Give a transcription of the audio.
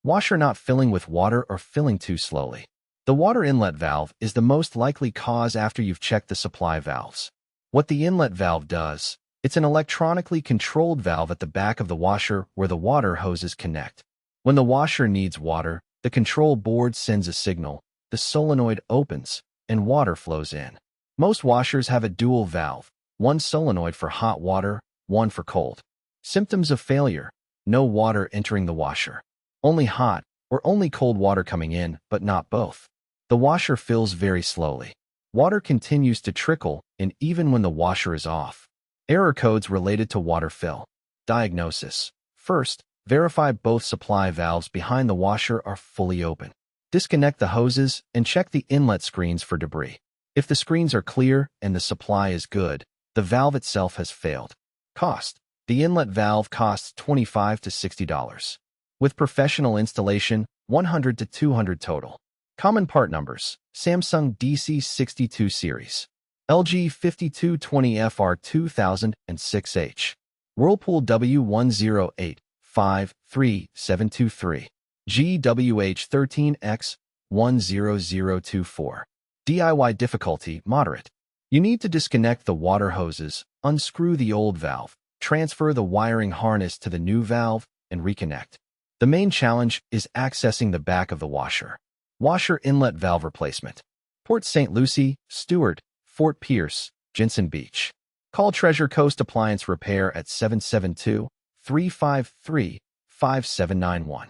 Washer not filling with water or filling too slowly. The water inlet valve is the most likely cause after you've checked the supply valves. What the inlet valve does, it's an electronically controlled valve at the back of the washer where the water hoses connect. When the washer needs water, the control board sends a signal, the solenoid opens, and water flows in. Most washers have a dual valve, one solenoid for hot water, one for cold. Symptoms of failure: no water entering the washer. Only hot or only cold water coming in, but not both. The washer fills very slowly. Water continues to trickle in even when the washer is off. Error codes related to water fill. Diagnosis. First, verify both supply valves behind the washer are fully open. Disconnect the hoses and check the inlet screens for debris. If the screens are clear and the supply is good, the valve itself has failed. Cost. The inlet valve costs $25 to $60. With professional installation, $100 to $200 total. Common part numbers: Samsung DC62 series, LG 5220FR 2006H, Whirlpool W108-53723, GWH 13X 10024. DIY difficulty: moderate. You need to disconnect the water hoses, unscrew the old valve, transfer the wiring harness to the new valve, and reconnect. The main challenge is accessing the back of the washer. Washer inlet valve replacement. Port St. Lucie, Stewart, Fort Pierce, Jensen Beach. Call Treasure Coast Appliance Repair at 772-353-5791.